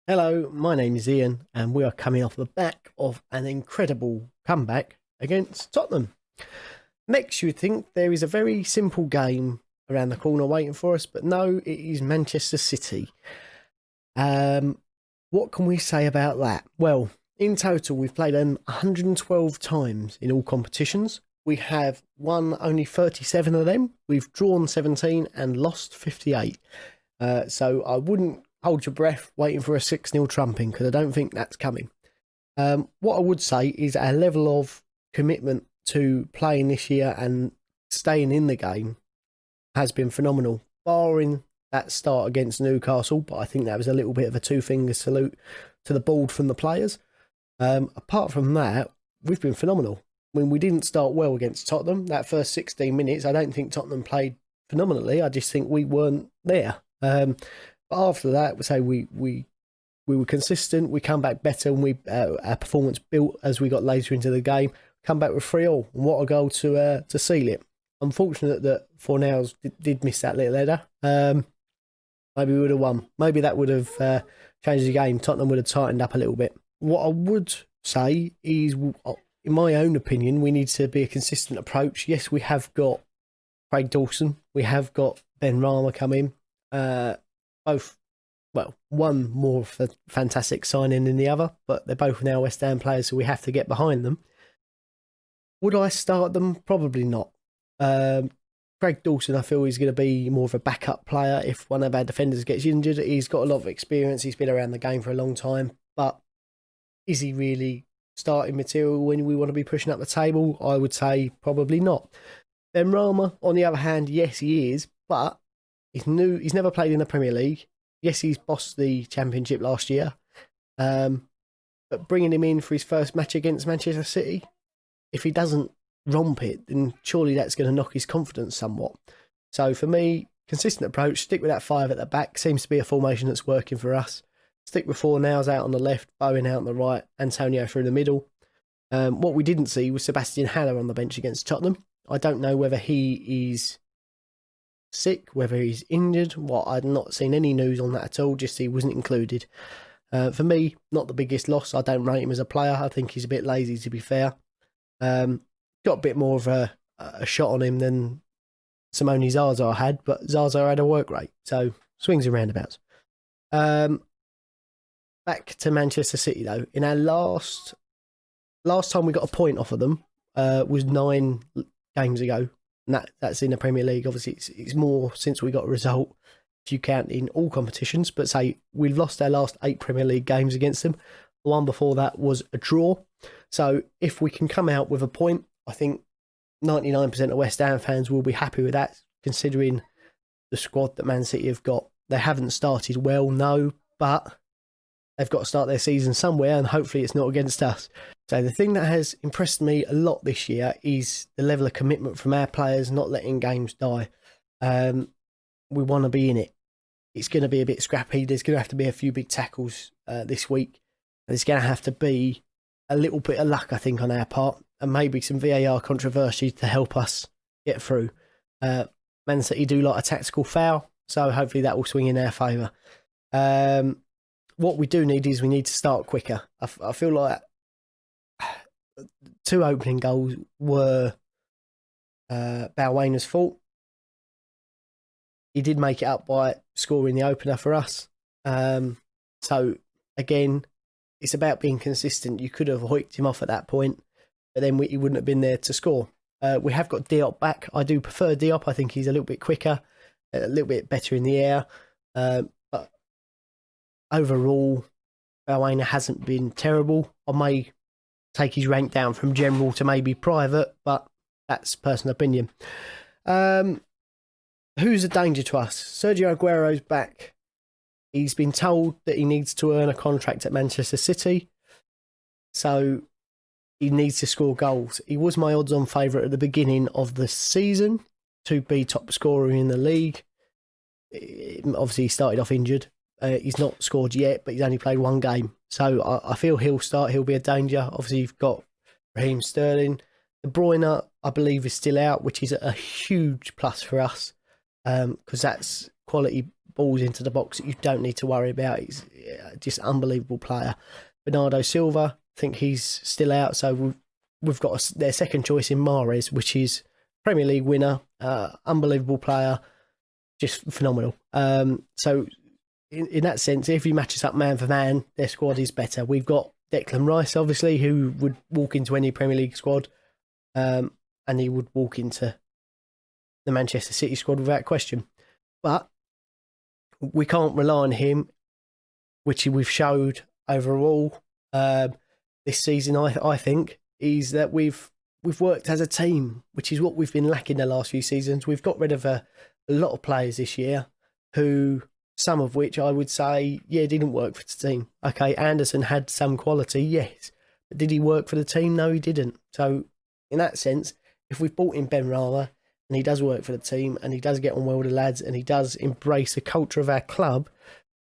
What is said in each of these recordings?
Hello, my name is Ian, and we are coming off the back of an incredible comeback against Tottenham. Next, you would think there is a very simple game around the corner waiting for us, but no, it is Manchester City. Um, what can we say about that? Well, in total, we've played them 112 times in all competitions. We have won only 37 of them. We've drawn 17 and lost 58. So I wouldn't hold your breath waiting for a 6-0 trumping because I don't think that's coming. What I would say is our level of commitment to playing this year and staying in the game has been phenomenal, barring that start against Newcastle. But I think that was a little bit of a two-finger salute to the board from the players. Apart from that, we've been phenomenal. When we didn't start well against Tottenham, that first 16 minutes, I don't think Tottenham played phenomenally. I just think we weren't there. But after that, we say we were consistent. We come back better, and our performance built as we got later into the game. Come back with 3-3, and what a goal to seal it. Unfortunate that Fornals did miss that little header. Maybe we would have won. Maybe that would have changed the game. Tottenham would have tightened up a little bit. What I would say is, in my own opinion, we need to be a consistent approach. Yes, we have got Craig Dawson. We have got Benrahma come in. Both, well, one more of a fantastic signing than the other, but they're both now West Ham players, so we have to get behind them. Would I start them? Probably not. Craig Dawson, I feel, is going to be more of a backup player if one of our defenders gets injured. He's got a lot of experience. He's been around the game for a long time, but is he really starting material when we want to be pushing up the table? I would say probably not. Benrahma, on the other hand, yes, he is, but he's new. He's never played in the Premier League. Yes, he's bossed the Championship last year. But bringing him in for his first match against Manchester City, if he doesn't romp it, then surely that's going to knock his confidence somewhat. So for me, consistent approach, stick with that 5 at the back. Seems to be a formation that's working for us. Stick with Fornals out on the left, Bowen out on the right, Antonio through the middle. What we didn't see was Sebastian Haller on the bench against Tottenham. I don't know whether he is sick, whether he's injured. I'd not seen any news on that at all, just he wasn't included. For me, not the biggest loss. I don't rate him as a player. I think he's a bit lazy, to be fair. Got a bit more of a shot on him than Simone Zaza had, but Zaza had a work rate, so swings and roundabouts. Back to Manchester City, though. In our last time we got a point off of them was 9 games ago. And that's in the Premier League. Obviously, it's more since we got a result, if you count in all competitions. But say we've lost our last 8 Premier League games against them. The one before that was a draw. So if we can come out with a point, I think 99% of West Ham fans will be happy with that, considering the squad that Man City have got. They haven't started well, no, but they've got to start their season somewhere, and hopefully it's not against us. So the thing that has impressed me a lot this year is the level of commitment from our players, not letting games die. We want to be in it. It's going to be a bit scrappy. There's going to have to be a few big tackles this week. There's going to have to be a little bit of luck, I think, on our part, and maybe some VAR controversy to help us get through. Man City do like a tactical foul, so hopefully that will swing in our favour. What we do need is we need to start quicker. I feel like 2 opening goals were Balwana's fault. He did make it up by scoring the opener for us. So, again, it's about being consistent. You could have hoiked him off at that point, but then he wouldn't have been there to score. We have got Diop back. I do prefer Diop. I think he's a little bit quicker, a little bit better in the air. But overall, Balwana hasn't been terrible. I may take his rank down from general to maybe private, but that's personal opinion. Who's a danger to us? Sergio Aguero's back. He's been told that he needs to earn a contract at Manchester City, so he needs to score goals. He was my odds-on favourite at the beginning of the season to be top scorer in the league. Obviously, he started off injured. He's not scored yet, but he's only played 1 game. So I feel he'll start. He'll be a danger. Obviously, you've got Raheem Sterling. De Bruyne, I believe, is still out, which is a huge plus for us because that's quality balls into the box that you don't need to worry about. just unbelievable player. Bernardo Silva, I think he's still out, so we've got their second choice in Mahrez, which is Premier League winner, unbelievable player, just phenomenal. So in that sense, if you match us up man for man, their squad is better. We've got Declan Rice, obviously, who would walk into any Premier League squad, and he would walk into the Manchester City squad without question. But we can't rely on him, which we've showed overall this season. I think is that we've worked as a team, which is what we've been lacking the last few seasons. We've got rid of a lot of players this year, who some of which I would say, didn't work for the team. Okay, Anderson had some quality, yes, but did he work for the team? No, he didn't. So in that sense, if we've brought in Benrahma and he does work for the team and he does get on well with the lads and he does embrace the culture of our club,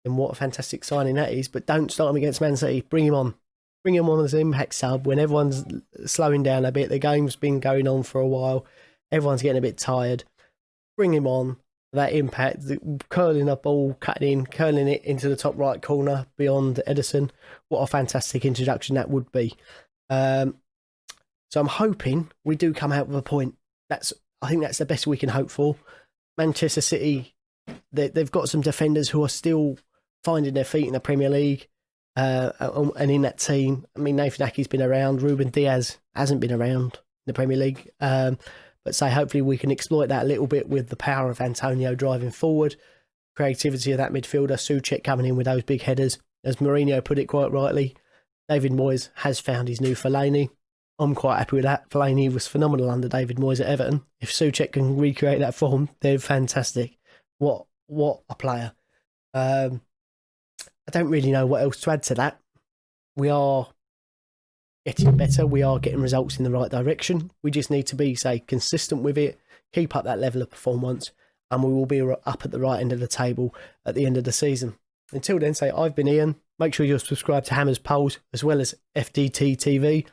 then what a fantastic signing that is. But don't start him against Man City. Bring him on. Bring him on as an impact sub when everyone's slowing down a bit. The game's been going on for a while. Everyone's getting a bit tired. Bring him on. That impact, curling the ball, curling it into the top right corner beyond Ederson. What a fantastic introduction that would be. So I'm hoping we do come out with a point. I think that's the best we can hope for. Manchester City, they've got some defenders who are still finding their feet in the Premier League and in that team. I mean, Nathan Aké's been around. Ruben Diaz hasn't been around in the Premier League. But say hopefully we can exploit that a little bit with the power of Antonio driving forward, creativity of that midfielder, Souček coming in with those big headers. As Mourinho put it quite rightly, David Moyes has found his new Fellaini. I'm quite happy with that. Fellaini was phenomenal under David Moyes at Everton. If Souček can recreate that form, they're fantastic. What a player. I don't really know what else to add to that. We are getting better. We are getting results in the right direction. We just need to be, consistent with it, keep up that level of performance, and we will be up at the right end of the table at the end of the season. Until then, I've been Ian. Make sure you're subscribed to Hammers Polls as well as FDT TV.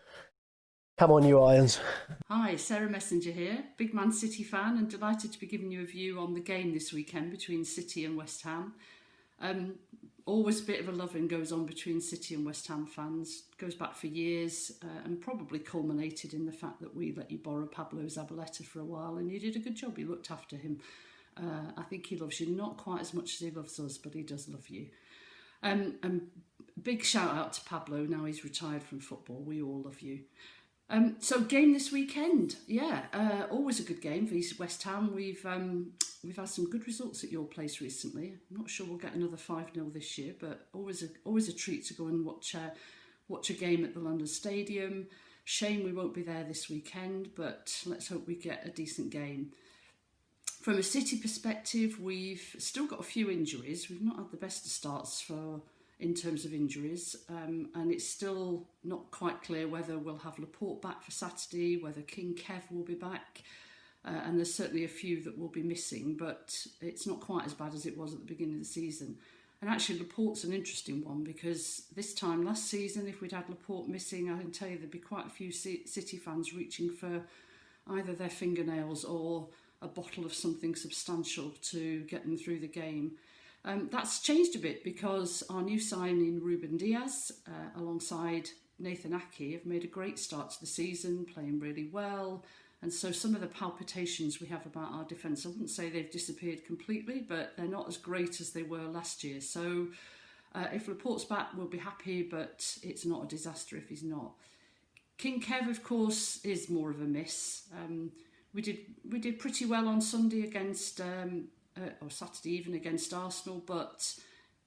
Come on, you Irons. Hi, Sarah Messenger here, big Man City fan, and delighted to be giving you a view on the game this weekend between City and West Ham. Always a bit of a loving goes on between City and West Ham fans. Goes back for years and probably culminated in the fact that we let you borrow Pablo Zabaleta for a while and you did a good job. You looked after him. I think he loves you, not quite as much as he loves us, but he does love you. And big shout out to Pablo, now he's retired from football. We all love you. So game this weekend, always a good game for West Ham. We've had some good results at your place recently. I'm not sure we'll get another 5-0 this year, but always a treat to go and watch a game at the London Stadium. Shame we won't be there this weekend, but let's hope we get a decent game. From a City perspective, we've still got a few injuries. We've not had the best of starts in terms of injuries, and it's still not quite clear whether we'll have Laporte back for Saturday, whether King Kev will be back, and there's certainly a few that will be missing, but it's not quite as bad as it was at the beginning of the season. And actually Laporte's an interesting one, because this time last season, if we'd had Laporte missing, I can tell you there'd be quite a few City fans reaching for either their fingernails or a bottle of something substantial to get them through the game. That's changed a bit because our new signing Ruben Diaz alongside Nathan Aké have made a great start to the season, playing really well, and so some of the palpitations we have about our defence, I wouldn't say they've disappeared completely, but they're not as great as they were last year. So if Laporte's back, we'll be happy, but it's not a disaster if he's not. King Kev, of course, is more of a miss. We did pretty well on Sunday against or Saturday even against Arsenal, but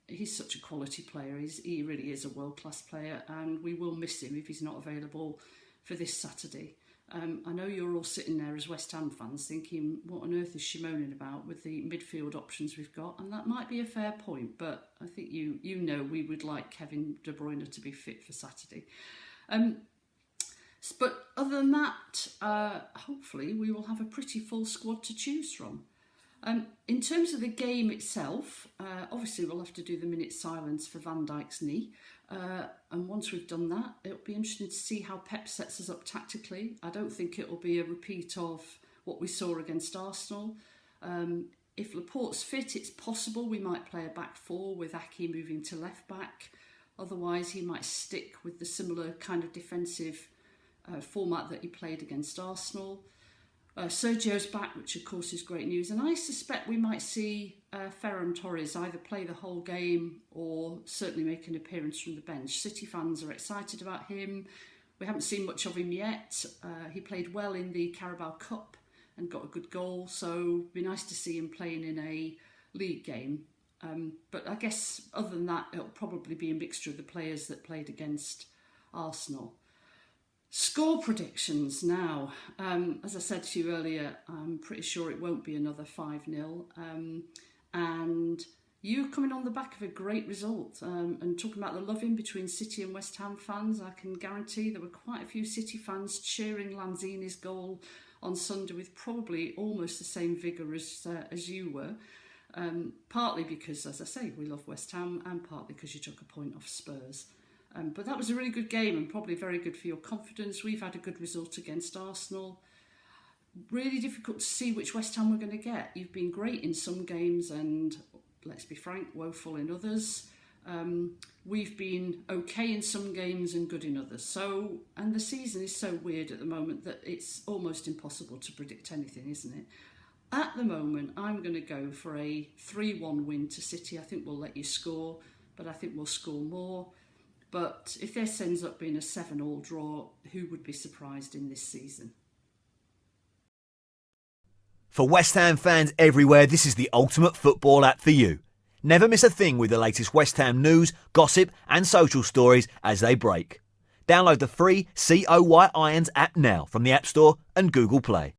he's such a quality player. He really is a world-class player, and we will miss him if he's not available for this Saturday. I know you're all sitting there as West Ham fans thinking, what on earth is she moaning about with the midfield options we've got? And that might be a fair point, but I think you know we would like Kevin De Bruyne to be fit for Saturday. But other than that, hopefully we will have a pretty full squad to choose from. In terms of the game itself, obviously we'll have to do the minute silence for Van Dijk's knee. And once we've done that, it'll be interesting to see how Pep sets us up tactically. I don't think it'll be a repeat of what we saw against Arsenal. If Laporte's fit, it's possible we might play a back four with Ake moving to left back. Otherwise, he might stick with the similar kind of defensive format that he played against Arsenal. Sergio's back, which of course is great news. And I suspect we might see Ferran Torres either play the whole game or certainly make an appearance from the bench. City fans are excited about him. We haven't seen much of him yet. He played well in the Carabao Cup and got a good goal. So it'd be nice to see him playing in a league game. But I guess other than that, it'll probably be a mixture of the players that played against Arsenal. Score predictions now. As I said to you earlier, I'm pretty sure it won't be another 5-0. And you coming on the back of a great result and talking about the loving between City and West Ham fans, I can guarantee there were quite a few City fans cheering Lanzini's goal on Sunday with probably almost the same vigour as you were. Partly because, as I say, we love West Ham, and partly because you took a point off Spurs. But that was a really good game and probably very good for your confidence. We've had a good result against Arsenal. Really difficult to see which West Ham we're going to get. You've been great in some games and, let's be frank, woeful in others. We've been okay in some games and good in others. And the season is so weird at the moment that it's almost impossible to predict anything, isn't it? At the moment, I'm going to go for a 3-1 win to City. I think we'll let you score, but I think we'll score more. But if this ends up being a 7-7 draw, who would be surprised in this season? For West Ham fans everywhere, this is the ultimate football app for you. Never miss a thing with the latest West Ham news, gossip and social stories as they break. Download the free COY Irons app now from the App Store and Google Play.